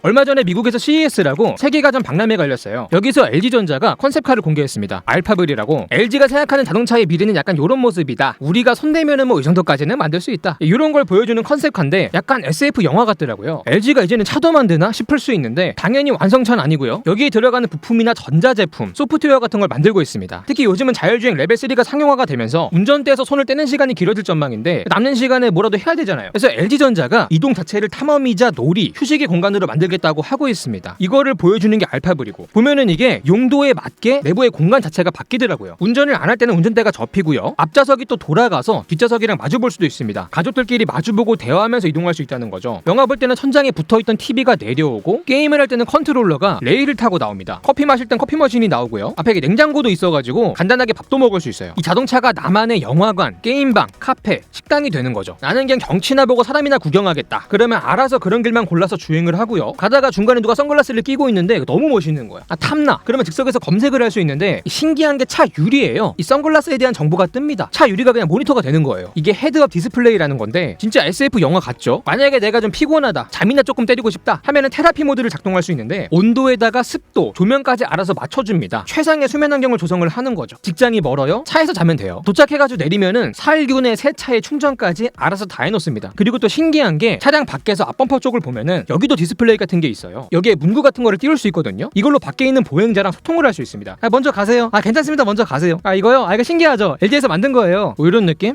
얼마 전에 미국에서 CES라고 세계가전 박람회가 열렸어요. 여기서 LG전자가 컨셉카를 공개했습니다. 알파블이라고. LG가 생각하는 자동차의 미래는 약간 요런 모습이다. 우리가 손대면은 뭐 이 정도까지는 만들 수 있다. 이런 걸 보여주는 컨셉카인데 약간 SF 영화 같더라고요. LG가 이제는 차도 만드나 싶을 수 있는데 당연히 완성차는 아니고요. 여기에 들어가는 부품이나 전자제품, 소프트웨어 같은 걸 만들고 있습니다. 특히 요즘은 자율주행 레벨 3가 상용화가 되면서 운전대에서 손을 떼는 시간이 길어질 전망인데 남는 시간에 뭐라도 해야 되잖아요. 그래서 LG전자가 이동 자체를 탐험이자 놀이, 휴식의 공간으로 만들겠다고 하고 있습니다. 이거를 보여주는 게 알파블이고 보면은 이게 용도에 맞게 내부의 공간 자체가 바뀌더라고요. 운전을 안 할 때는 운전대가 접히고요. 앞좌석이 또 돌아가서 뒷좌석이랑 마주 볼 수도 있습니다. 가족들끼리 마주보고 대화하면서 이동할 수 있다는 거죠. 영화 볼 때는 천장에 붙어있던 TV가 내려오고 게임을 할 때는 컨트롤러가 레일을 타고 나옵니다. 커피 마실 땐 커피 머신이 나오고요. 앞에 냉장고도 있어가지고 간단하게 밥도 먹을 수 있어요. 이 자동차가 나만의 영화관, 게임방, 카페, 식당이 되는 거죠. 나는 그냥 경치나 보고 사람이나 구경하겠다. 그러면 알아서 그런 길만 골라서 주행을 하고요. 가다가 중간에 누가 선글라스를 끼고 있는데 너무 멋있는 거야. 탐나. 그러면 즉석에서 검색을 할 수 있는데 신기한 게 차 유리예요. 이 선글라스에 대한 정보가 뜹니다. 차 유리가 그냥 모니터가 되는 거예요. 이게 헤드업 디스플레이라는 건데 진짜 SF 영화 같죠? 만약에 내가 좀 피곤하다, 잠이나 조금 때리고 싶다 하면은 테라피 모드를 작동할 수 있는데 온도에다가 습도, 조명까지 알아서 맞춰줍니다. 최상의 수면 환경을 조성을 하는 거죠. 직장이 멀어요? 차에서 자면 돼요. 도착해가지고 내리면은 살균의 새 차의 충전까지 알아서 다 해놓습니다. 그리고 또 신기한 게 차량 밖에서 앞범퍼 쪽을 보면은 여기도 디스플레이 같은 게 있어요. 여기에 문구 같은 거를 띄울 수 있거든요. 이걸로 밖에 있는 보행자랑 소통을 할 수 있습니다. 먼저 가세요. 괜찮습니다. 먼저 가세요. 이거요? 이거 신기하죠? LG에서 만든 거예요. 뭐 이런 느낌?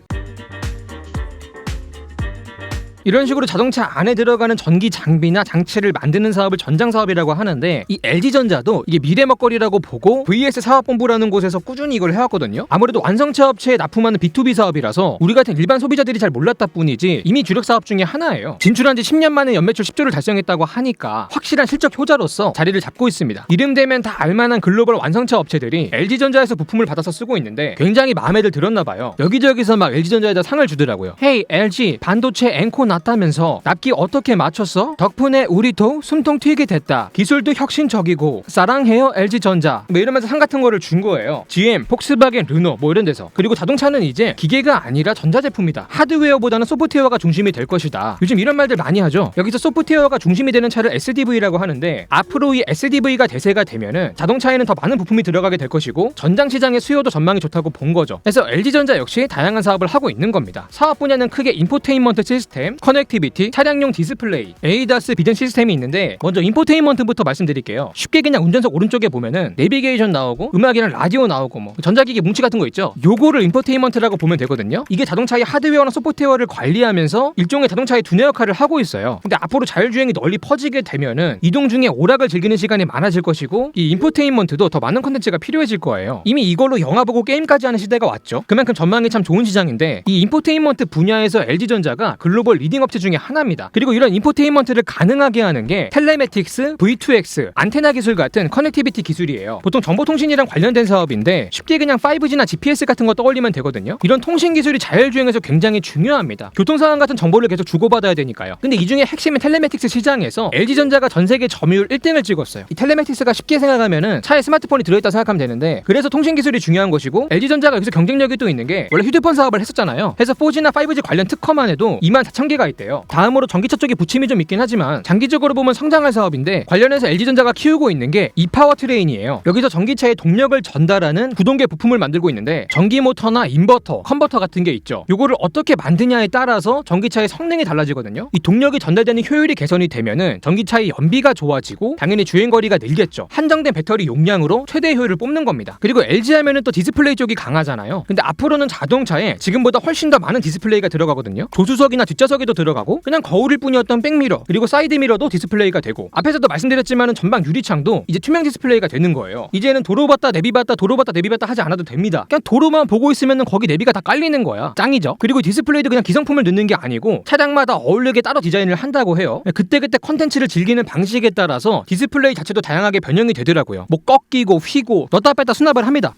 이런 식으로 자동차 안에 들어가는 전기 장비나 장치를 만드는 사업을 전장사업이라고 하는데 이 LG전자도 이게 미래 먹거리라고 보고 VS 사업본부라는 곳에서 꾸준히 이걸 해왔거든요. 아무래도 완성차 업체에 납품하는 B2B 사업이라서 우리 같은 일반 소비자들이 잘 몰랐다 뿐이지 이미 주력 사업 중에 하나예요. 진출한 지 10년 만에 연매출 10조를 달성했다고 하니까 확실한 실적 효자로서 자리를 잡고 있습니다. 이름 되면 다 알만한 글로벌 완성차 업체들이 LG전자에서 부품을 받아서 쓰고 있는데 굉장히 마음에들 들었나봐요. 여기저기서 막 LG전자에다 상을 주더라고요. 헤이 LG 반도체 앵코 났다면서 납기 어떻게 맞췄어? 덕분에 우리도 숨통 튀게 됐다. 기술도 혁신적이고 사랑해요 LG전자. 뭐 이러면서 상 같은 거를 준 거예요. GM, 폭스바겐, 르노 뭐 이런 데서. 그리고 자동차는 이제 기계가 아니라 전자제품이다. 하드웨어보다는 소프트웨어가 중심이 될 것이다. 요즘 이런 말들 많이 하죠. 여기서 소프트웨어가 중심이 되는 차를 SDV라고 하는데 앞으로 이 SDV가 대세가 되면은 자동차에는 더 많은 부품이 들어가게 될 것이고 전장 시장의 수요도 전망이 좋다고 본 거죠. 그래서 LG전자 역시 다양한 사업을 하고 있는 겁니다. 사업 분야는 크게 인포테인먼트 시스템, 커넥티비티, 차량용 디스플레이, 에이다스 비전 시스템이 있는데 먼저 인포테인먼트부터 말씀드릴게요. 쉽게 그냥 운전석 오른쪽에 보면은 내비게이션 나오고 음악이랑 라디오 나오고 뭐 전자기기 뭉치 같은 거 있죠. 요거를 인포테인먼트라고 보면 되거든요. 이게 자동차의 하드웨어나 소프트웨어를 관리하면서 일종의 자동차의 두뇌 역할을 하고 있어요. 근데 앞으로 자율주행이 널리 퍼지게 되면은 이동 중에 오락을 즐기는 시간이 많아질 것이고 이 인포테인먼트도 더 많은 컨텐츠가 필요해질 거예요. 이미 이걸로 영화 보고 게임까지 하는 시대가 왔죠. 그만큼 전망이 참 좋은 시장인데 이 인포테인먼트 분야에서 LG전자가 글로벌 리딩 업체 중에 하나입니다. 그리고 이런 인포테인먼트를 가능하게 하는 게 텔레매틱스, V2X, 안테나 기술 같은 커넥티비티 기술이에요. 보통 정보통신이랑 관련된 사업인데 쉽게 그냥 5G나 GPS 같은 거 떠올리면 되거든요. 이런 통신 기술이 자율주행에서 굉장히 중요합니다. 교통상황 같은 정보를 계속 주고받아야 되니까요. 근데 이 중에 핵심인 텔레매틱스 시장에서 LG전자가 전 세계 점유율 1등을 찍었어요. 이 텔레매틱스가 쉽게 생각하면은 차에 스마트폰이 들어있다 생각하면 되는데 그래서 통신 기술이 중요한 것이고 LG전자가 여기서 경쟁력이 또 있는 게 원래 휴대폰 사업을 했었잖아요. 해서 4G나 5G 관련 특허만 해도 24,000개가 있대요. 다음으로 전기차 쪽에 부침이 좀 있긴 하지만 장기적으로 보면 성장할 사업인데 관련해서 LG전자가 키우고 있는 게 이 파워트레인이에요. 여기서 전기차에 동력을 전달하는 구동계 부품을 만들고 있는데 전기 모터나 인버터, 컨버터 같은 게 있죠. 요거를 어떻게 만드냐에 따라서 전기차의 성능이 달라지거든요. 이 동력이 전달되는 효율이 개선이 되면은 전기차의 연비가 좋아지고 당연히 주행거리가 늘겠죠. 한정된 배터리 용량으로 최대 효율을 뽑는 겁니다. 그리고 LG 하면은 또 디스플레이 쪽이 강하잖아요. 근데 앞으로는 자동차에 지금보다 훨씬 더 많은 디스플레이가 들어가거든요. 조수석이나 뒷좌석에도 들어가고 그냥 거울일 뿐이었던 백미러 그리고 사이드미러도 디스플레이가 되고 앞에서도 말씀드렸지만은 전방 유리창도 이제 투명 디스플레이가 되는 거예요. 이제는 도로 봤다 내비 봤다 도로 봤다 내비 봤다 하지 않아도 됩니다. 그냥 도로만 보고 있으면은 거기 내비가 다 깔리는 거야. 짱이죠. 그리고 디스플레이도 그냥 기성품을 넣는 게 아니고 차량마다 어울리게 따로 디자인을 한다고 해요. 그때그때 컨텐츠를 즐기는 방식에 따라서 디스플레이 자체도 다양하게 변형이 되더라고요. 뭐 꺾이고 휘고 넣다 뺐다 수납을 합니다.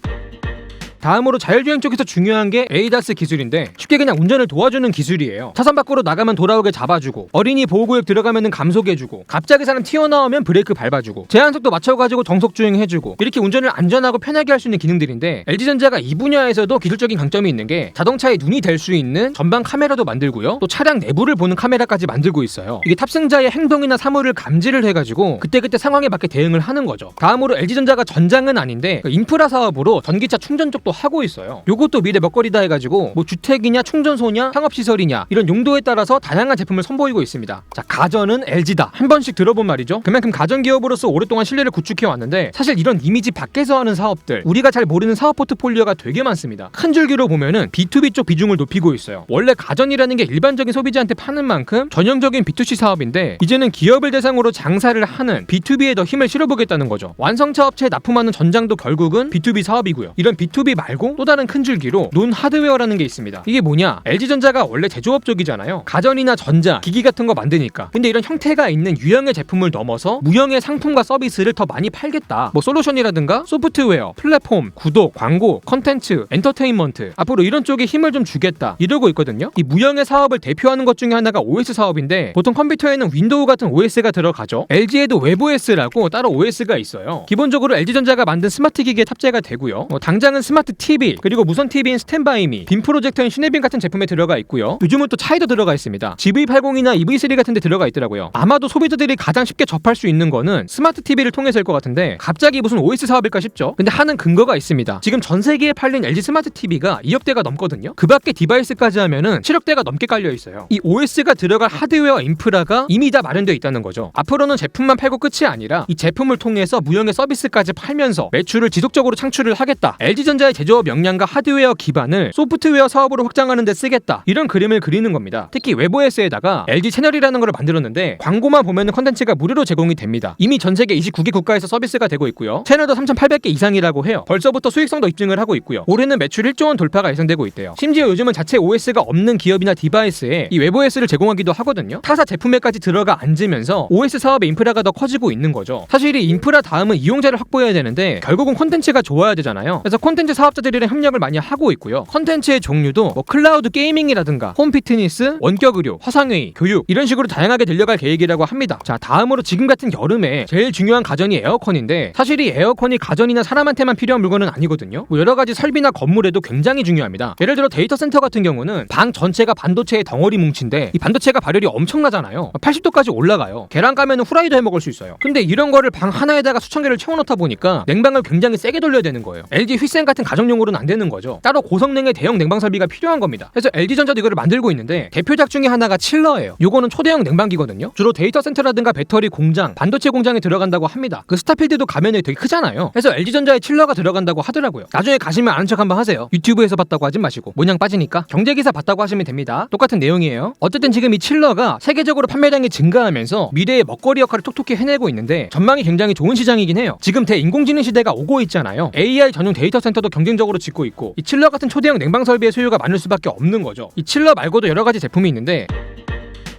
다음으로 자율주행 쪽에서 중요한 게 ADAS 기술인데 쉽게 그냥 운전을 도와주는 기술이에요. 차선 밖으로 나가면 돌아오게 잡아주고, 어린이 보호구역 들어가면 감속해주고, 갑자기 사람 튀어나오면 브레이크 밟아주고, 제한속도 맞춰가지고 정속주행해주고, 이렇게 운전을 안전하고 편하게 할 수 있는 기능들인데, LG전자가 이 분야에서도 기술적인 강점이 있는 게 자동차의 눈이 될 수 있는 전방 카메라도 만들고요, 또 차량 내부를 보는 카메라까지 만들고 있어요. 이게 탑승자의 행동이나 사물을 감지를 해가지고 그때그때 상황에 맞게 대응을 하는 거죠. 다음으로 LG전자가 전장은 아닌데 인프라 사업으로 전기차 충전 쪽도 하고 있어요. 요것도 미래 먹거리다 해가지고 뭐 주택이냐 충전소냐 상업시설이냐 이런 용도에 따라서 다양한 제품을 선보이고 있습니다. 자, 가전은 LG다. 한 번씩 들어본 말이죠. 그만큼 가전기업으로서 오랫동안 신뢰를 구축해왔는데, 사실 이런 이미지 밖에서 하는 사업들, 우리가 잘 모르는 사업 포트폴리오가 되게 많습니다. 큰 줄기로 보면은 B2B 쪽 비중을 높이고 있어요. 원래 가전이라는 게 일반적인 소비자한테 파는 만큼 전형적인 B2C 사업인데, 이제는 기업을 대상으로 장사를 하는 B2B에 더 힘을 실어보겠다는 거죠. 완성차 업체에 납품하는 전장도 결국은 B2B 사업이고요. 이런 B2B 말고 또 다른 큰 줄기로 논 하드웨어라는 게 있습니다. 이게 뭐냐? LG전자가 원래 제조업 쪽이잖아요. 가전이나 전자, 기기 같은 거 만드니까. 근데 이런 형태가 있는 유형의 제품을 넘어서 무형의 상품과 서비스를 더 많이 팔겠다. 뭐 솔루션이라든가 소프트웨어, 플랫폼, 구독, 광고, 컨텐츠, 엔터테인먼트, 앞으로 이런 쪽에 힘을 좀 주겠다 이러고 있거든요. 이 무형의 사업을 대표하는 것 중에 하나가 OS 사업인데, 보통 컴퓨터에는 윈도우 같은 OS가 들어가죠. LG에도 웹OS라고 따로 OS가 있어요. 기본적으로 LG전자가 만든 스마트 기기에 탑재가 되고요. 당장은 스마트 TV, 그리고 무선 TV인 스탠바이미, 빔 프로젝터인 시네빔 같은 제품에 들어가 있고요. 요즘은 또 차에도 들어가 있습니다. GV80이나 EV3 같은 데 들어가 있더라고요. 아마도 소비자들이 가장 쉽게 접할 수 있는 거는 스마트 TV를 통해서일 것 같은데, 갑자기 무슨 OS 사업일까 싶죠. 근데 하는 근거가 있습니다. 지금 전 세계에 팔린 LG 스마트 TV가 2억 대가 넘거든요. 그 밖에 디바이스까지 하면은 7억 대가 넘게 깔려 있어요. 이 OS가 들어갈 하드웨어 인프라가 이미 다 마련되어 있다는 거죠. 앞으로는 제품만 팔고 끝이 아니라 이 제품을 통해서 무형의 서비스까지 팔면서 매출을 지속적으로 창출을 하겠다. LG전자의 제조업 역량과 하드웨어 기반을 소프트웨어 사업으로 확장하는 데 쓰겠다. 이런 그림을 그리는 겁니다. 특히 웹OS에다가 LG 채널이라는 걸 만들었는데, 광고만 보면은 컨텐츠가 무료로 제공이 됩니다. 이미 전 세계 29개 국가에서 서비스가 되고 있고요. 채널도 3,800개 이상이라고 해요. 벌써부터 수익성도 입증을 하고 있고요. 올해는 매출 1조 원 돌파가 예상되고 있대요. 심지어 요즘은 자체 OS가 없는 기업이나 디바이스에 이 웹OS를 제공하기도 하거든요. 타사 제품에까지 들어가 앉으면서 OS 사업의 인프라가 더 커지고 있는 거죠. 사실 이 인프라 다음은 이용자를 확보해야 되는데, 결국은 콘텐츠가 좋아야 되잖아요. 그래서 콘텐츠 사업자들이랑 협력을 많이 하고 있고요. 콘텐츠의 종류도 뭐 클라우드 게이밍이라든가 홈 피트니스, 원격 의료, 화상회의, 교육, 이런 식으로 다양하게 들려갈 계획이라고 합니다. 자, 다음으로 지금 같은 여름에 제일 중요한 가전이 에어컨인데, 사실 이 에어컨이 가전이나 사람한테만 필요한 물건은 아니거든요. 뭐 여러 가지 설비나 건물에도 굉장히 중요합니다. 예를 들어 데이터 센터 같은 경우는 방 전체가 반도체의 덩어리 뭉친데, 이 반도체가 발열이 엄청나잖아요. 80도까지 올라가요. 계란 까면 후라이도 해 먹을 수 있어요. 근데 이런 거를 방 하나에다가 수천 개를 채워놓다 보니까 냉방을 굉장히 세게 돌려야 되는 거예요. LG 휘센 같은 가정용으로는 안 되는 거죠. 따로 고성능의 대형 냉방 설비가 필요한 겁니다. 그래서 LG전자도 이거를 만들고 있는데, 대표작 중에 하나가 칠러예요. 요거는 초대형 냉방기거든요. 주로 데이터 센터라든가 배터리 공장, 반도체 공장에 들어간다고 합니다. 그 스타필드도 가면이 되게 크잖아요. 그래서 LG전자에 칠러가 들어간다고 하더라고요. 나중에 가시면 아는 척 한번 하세요. 유튜브에서 봤다고 하진 마시고, 모양 빠지니까 경제기사 봤다고 하시면 됩니다. 똑같은 내용이에요. 어쨌든 지금 이 칠러가 세계적으로 판매량이 증가하면서 미래의 먹거리 역할을 톡톡히 해내고 있는데, 전망이 굉장히 좋은 시장이긴 해요. 지금 대인공지능 시대가 오고 있잖아요. AI 전용 데이터 센터도 경쟁적으로 짓고 있고, 이 칠러 같은 초대형 냉방 설비의 수요가 많을 수밖에 없는 거죠. 이 칠러 말고도 여러 가지 제품이 있는데,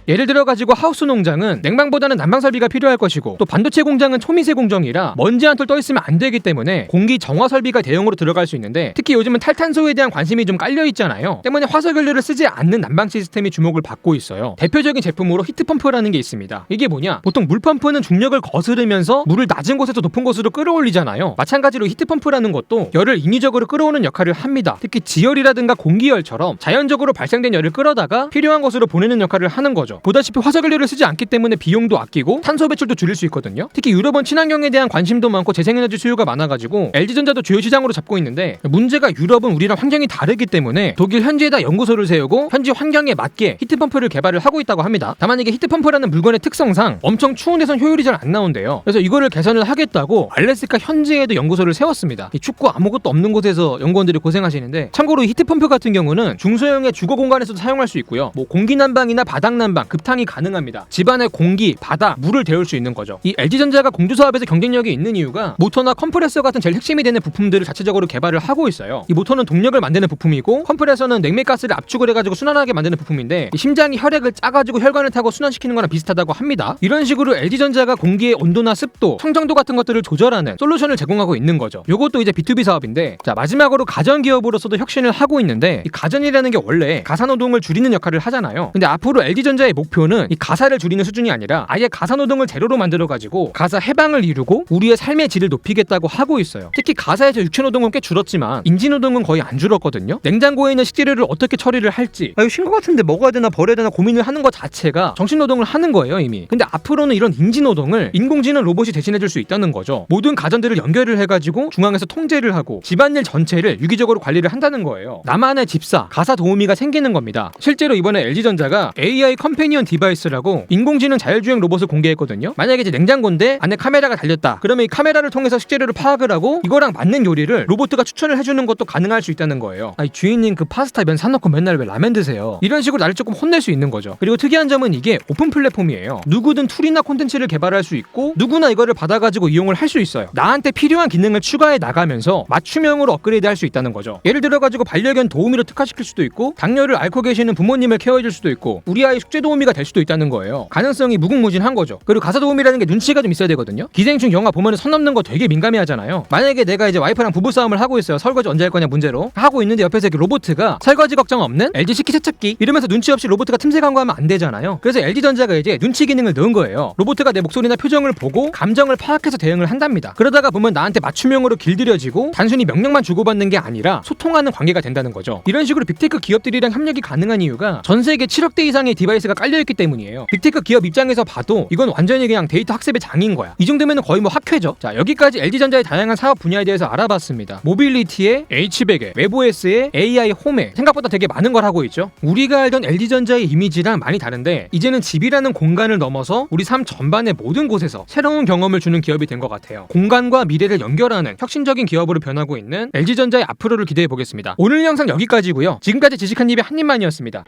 예를 들어 가지고 하우스 농장은 냉방보다는 난방 설비가 필요할 것이고, 또 반도체 공장은 초미세 공정이라 먼지 한 톨 떠 있으면 안 되기 때문에 공기 정화 설비가 대용으로 들어갈 수 있는데, 특히 요즘은 탈탄소에 대한 관심이 좀 깔려 있잖아요. 때문에 화석연료를 쓰지 않는 난방 시스템이 주목을 받고 있어요. 대표적인 제품으로 히트펌프라는 게 있습니다. 이게 뭐냐? 보통 물펌프는 중력을 거스르면서 물을 낮은 곳에서 높은 곳으로 끌어올리잖아요. 마찬가지로 히트펌프라는 것도 열을 인위적으로 끌어오는 역할을 합니다. 특히 지열이라든가 공기열처럼 자연적으로 발생된 열을 끌어다가 필요한 곳으로 보내는 역할을 하는 거죠. 보다시피 화석연료를 쓰지 않기 때문에 비용도 아끼고 탄소 배출도 줄일 수 있거든요. 특히 유럽은 친환경에 대한 관심도 많고 재생에너지 수요가 많아가지고 LG전자도 주요 시장으로 잡고 있는데, 문제가 유럽은 우리랑 환경이 다르기 때문에 독일 현지에다 연구소를 세우고 현지 환경에 맞게 히트펌프를 개발을 하고 있다고 합니다. 다만 이게 히트펌프라는 물건의 특성상 엄청 추운 데선 효율이 잘 안 나온대요. 그래서 이거를 개선을 하겠다고 알래스카 현지에도 연구소를 세웠습니다. 이 춥고 아무것도 없는 곳에서 연구원들이 고생하시는데, 참고로 이 히트펌프 같은 경우는 중소형의 주거 공간에서도 사용할 수 있고요. 뭐 공기난방이나 바닥난방, 급탕이 가능합니다. 집안의 공기, 바다, 물을 데울 수 있는 거죠. 이 LG전자가 공조 사업에서 경쟁력이 있는 이유가 모터나 컴프레서 같은 제일 핵심이 되는 부품들을 자체적으로 개발을 하고 있어요. 이 모터는 동력을 만드는 부품이고 컴프레서는 냉매가스를 압축을 해가지고 순환하게 만드는 부품인데 이 심장이 혈액을 짜가지고 혈관을 타고 순환시키는 거랑 비슷하다고 합니다. 이런 식으로 LG전자가 공기의 온도나 습도, 청정도 같은 것들을 조절하는 솔루션을 제공하고 있는 거죠. 요것도 이제 B2B 사업인데, 자 마지막으로 가전 기업으로서도 혁신을 하고 있는데, 이 가전이라는 게 원래 가사노동을 줄이는 역할을 하잖아요. 근데 앞으로 LG전자의 목표는 이 가사를 줄이는 수준이 아니라 아예 가사노동을 재료로 만들어가지고 가사 해방을 이루고 우리의 삶의 질을 높이겠다고 하고 있어요. 특히 가사에서 육체노동은 꽤 줄었지만 인지노동은 거의 안 줄었거든요. 냉장고에 있는 식재료를 어떻게 처리를 할지, 이거 쉰 것 같은데 먹어야 되나 버려야 되나 고민을 하는 것 자체가 정신노동을 하는 거예요 이미. 근데 앞으로는 이런 인지노동을 인공지능 로봇이 대신해줄 수 있다는 거죠. 모든 가전들을 연결을 해가지고 중앙에서 통제를 하고 집안일 전체를 유기적으로 관리를 한다는 거예요. 나만의 집사, 가사 도우미가 생기는 겁니다. 실제로 이번에 LG전자가 AI 컴패니언 디바이스라고 인공지능 자율주행 로봇을 공개했거든요. 만약에 이제 냉장고인데 안에 카메라가 달렸다, 그러면 이 카메라를 통해서 식재료를 파악을 하고 이거랑 맞는 요리를 로봇가 추천을 해주는 것도 가능할 수 있다는 거예요. 아니 주인님 그 파스타 면 사놓고 맨날 왜 라면 드세요? 이런 식으로 나를 조금 혼낼 수 있는 거죠. 그리고 특이한 점은 이게 오픈 플랫폼이에요. 누구든 툴이나 콘텐츠를 개발할 수 있고 누구나 이거를 받아가지고 이용을 할 수 있어요. 나한테 필요한 기능을 추가해 나가면서 맞춤형으로 업그레이드 할 수 있다는 거죠. 예를 들어가지고 반려견 도우미로 특화시킬 수도 있고, 당뇨를 앓고 계시는 부모님을 케어해줄 수도 있고, 우리 아이 숙제 도우미가 될 수도 있다는 거예요. 가능성이 무궁무진한 거죠. 그리고 가사 도우미라는 게 눈치가 좀 있어야 되거든요. 기생충 영화 보면 선 넘는 거 되게 민감해 하잖아요. 만약에 내가 이제 와이프랑 부부싸움을 하고 있어요. 설거지 언제 할 거냐 문제로 하고 있는데 옆에서 이렇게 로봇가 설거지 걱정 없는 LG 식기세척기 이러면서 눈치 없이 로봇가 틈새 광고하면 안 되잖아요. 그래서 LG전자가 이제 눈치 기능을 넣은 거예요. 로봇가 내 목소리나 표정을 보고 감정을 파악해서 대응을 한답니다. 그러다가 보면 나한테 맞춤형으로 길들여지고 단순히 명령만 주고받는 게 아니라 소통하는 관계가 된다는 거죠. 이런 식으로 빅테크 기업들이랑 협력이 가능한 이유가 전 세계 7억 대 이상의 디바이스가 깔려있기 때문이에요. 빅테크 기업 입장에서 봐도 이건 완전히 그냥 데이터 학습의 장인 거야. 이 정도면 거의 뭐 학회죠. 자, 여기까지 LG전자의 다양한 사업 분야에 대해서 알아봤습니다. 모빌리티에 H백에 웨브OS에 AI 홈에 생각보다 되게 많은 걸 하고 있죠. 우리가 알던 LG전자의 이미지랑 많이 다른데 이제는 집이라는 공간을 넘어서 우리 삶 전반의 모든 곳에서 새로운 경험을 주는 기업이 된 것 같아요. 공간과 미래를 연결하는 혁신적인 기업으로 변하고 있는 LG전자의 앞으로를 기대해 보겠습니다. 오늘 영상 여기까지고요. 지금까지 지식한 입의 한 입만이었습니다.